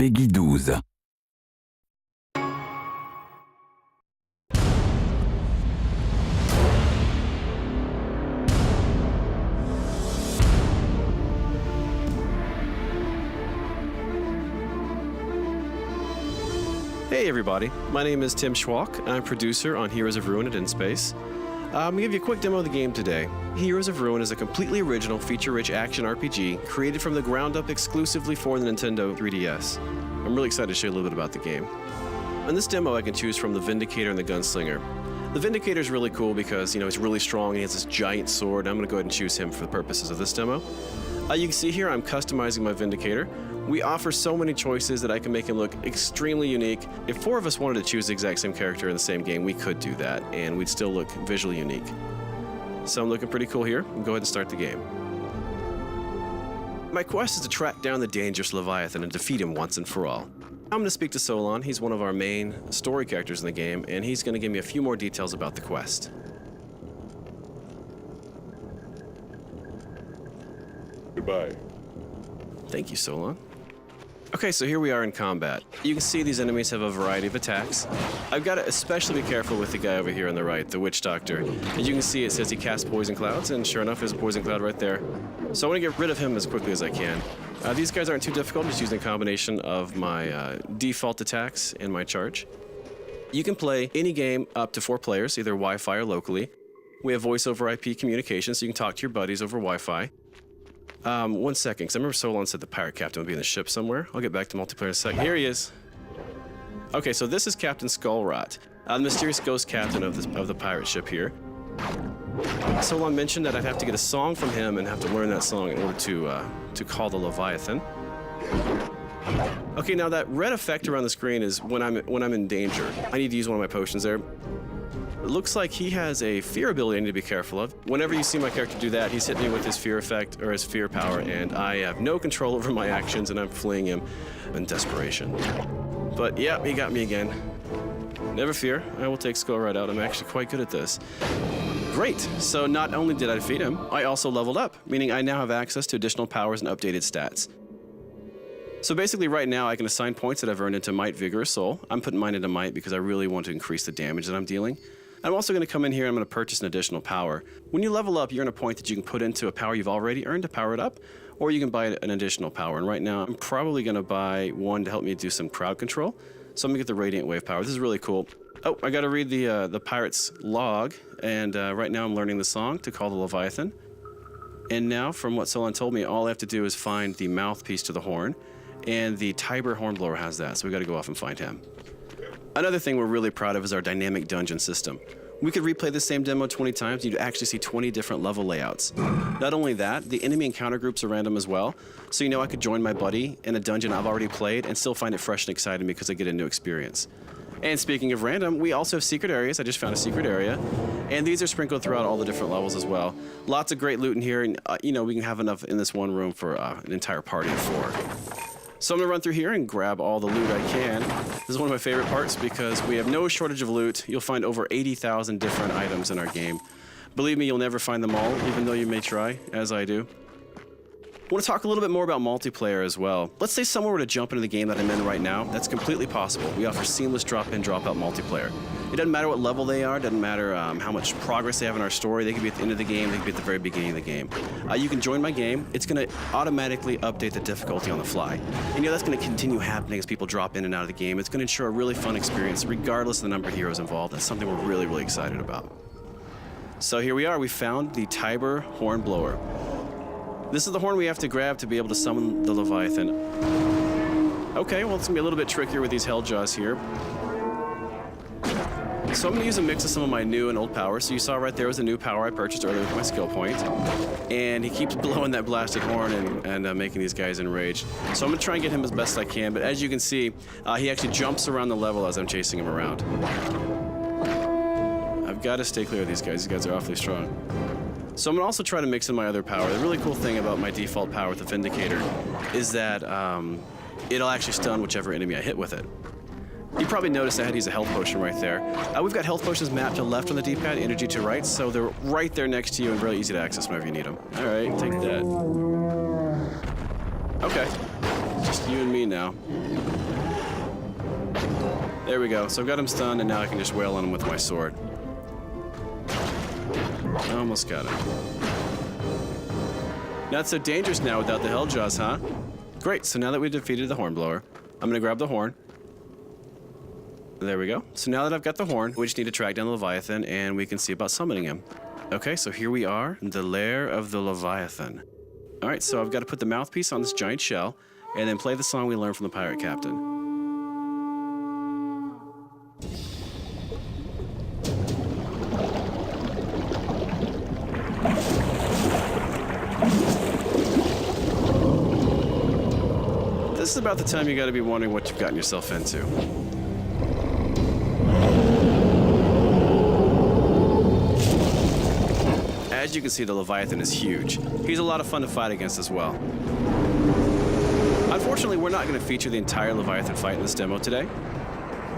Peggy 12. Hey everybody, my name is Tim Schwalk. I'm producer on Heroes of Ruin and In Space. I'm going to give you a quick demo of the game today. Heroes of Ruin is a completely original, feature-rich action RPG created from the ground up exclusively for the Nintendo 3DS. I'm really excited to show you a little bit about the game. In this demo, I can choose from the Vindicator and the Gunslinger. The Vindicator is really cool because, he's really strong and he has this giant sword. I'm going to go ahead and choose him for the purposes of this demo. You can see here I'm customizing my Vindicator. We offer so many choices that I can make him look extremely unique. If 4 of us wanted to choose the exact same character in the same game, we could do that, and we'd still look visually unique. So I'm looking pretty cool here. We'll go ahead and start the game. My quest is to track down the dangerous Leviathan and defeat him once and for all. I'm going to speak to Solon. He's one of our main story characters in the game, and he's going to give me a few more details about the quest. Goodbye. Thank you, Solon. Okay, so here we are in combat. You can see these enemies have a variety of attacks. I've got to especially be careful with the guy over here on the right, the Witch Doctor. As you can see, it says he casts poison clouds, and sure enough, there's a poison cloud right there. So I want to get rid of him as quickly as I can. These guys aren't too difficult, just using a combination of my default attacks and my charge. You can play any game up to 4 players, either Wi-Fi or locally. We have voice over IP communication, so you can talk to your buddies over Wi-Fi. 1 second, because I remember Solon said the pirate captain would be in the ship somewhere. I'll get back to multiplayer in a second. Here he is. Okay, so this is Captain Skullrot, the mysterious ghost captain of the pirate ship here. Solon mentioned that I'd have to get a song from him and have to learn that song in order to call the Leviathan. Okay, now that red effect around the screen is when I'm in danger. I need to use one of my potions there. It looks like he has a fear ability I need to be careful of. Whenever you see my character do that, he's hitting me with his fear effect, or his fear power, and I have no control over my actions, and I'm fleeing him in desperation. But yeah, he got me again. Never fear, I will take Skullrot out. I'm actually quite good at this. Great, so not only did I defeat him, I also leveled up, meaning I now have access to additional powers and updated stats. So basically right now I can assign points that I've earned into Might, Vigor, or Soul. I'm putting mine into Might because I really want to increase the damage that I'm dealing. I'm also going to come in here and I'm going to purchase an additional power. When you level up, you earn a point that you can put into a power you've already earned to power it up, or you can buy an additional power. And right now, I'm probably going to buy one to help me do some crowd control. So I'm going to get the Radiant Wave power. This is really cool. Oh, I got to read the pirate's log, and right now I'm learning the song to call the Leviathan. And now, from what Solon told me, all I have to do is find the mouthpiece to the horn, and the Tiber Hornblower has that, so we got to go off and find him. Another thing we're really proud of is our dynamic dungeon system. We could replay the same demo 20 times, you'd actually see 20 different level layouts. Not only that, the enemy encounter groups are random as well, so I could join my buddy in a dungeon I've already played and still find it fresh and exciting because I get a new experience. And speaking of random, we also have secret areas. I just found a secret area, and these are sprinkled throughout all the different levels as well. Lots of great loot in here, and we can have enough in this one room for an entire party of 4. So I'm going to run through here and grab all the loot I can. This is one of my favorite parts because we have no shortage of loot. You'll find over 80,000 different items in our game. Believe me, you'll never find them all, even though you may try, as I do. I want to talk a little bit more about multiplayer as well. Let's say someone were to jump into the game that I'm in right now. That's completely possible. We offer seamless drop-in, drop-out multiplayer. It doesn't matter what level they are, doesn't matter how much progress they have in our story. They could be at the end of the game, they could be at the very beginning of the game. You can join my game. It's going to automatically update the difficulty on the fly. And that's going to continue happening as people drop in and out of the game. It's going to ensure a really fun experience regardless of the number of heroes involved. That's something we're really, really excited about. So here we are. We found the Tiber Hornblower. This is the horn we have to grab to be able to summon the Leviathan. Okay, well, it's going to be a little bit trickier with these Helljaws here. So I'm going to use a mix of some of my new and old powers. So you saw right there was a new power I purchased earlier with my skill point. And he keeps blowing that blasted horn and making these guys enraged. So I'm going to try and get him as best I can. But as you can see, he actually jumps around the level as I'm chasing him around. I've got to stay clear of these guys. These guys are awfully strong. So I'm going to also try to mix in my other power. The really cool thing about my default power with the Vindicator is that it'll actually stun whichever enemy I hit with it. You probably noticed I had to use a health potion right there. We've got health potions mapped to left on the D-pad, energy to right, so they're right there next to you and really easy to access whenever you need them. All right, take that. Okay. Just You and me now. There we go. So I've got him stunned, and now I can just wail on him with my sword. Almost got him. Not so dangerous now without the Helljaws, huh? Great. So now that we've defeated the Hornblower, I'm going to grab the horn. There we go. So now that I've got the horn, we just need to track down the Leviathan, and we can see about summoning him. Okay, so here we are, the lair of the Leviathan. All right, so I've got to put the mouthpiece on this giant shell, and then play the song we learned from the pirate captain. This is about the time you got to be wondering what you've gotten yourself into. As you can see, the Leviathan is huge. He's a lot of fun to fight against as well. Unfortunately, we're not going to feature the entire Leviathan fight in this demo today.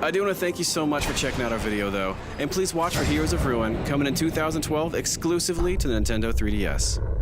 I do want to thank you so much for checking out our video, though, and please watch for Heroes of Ruin, coming in 2012 exclusively to the Nintendo 3DS.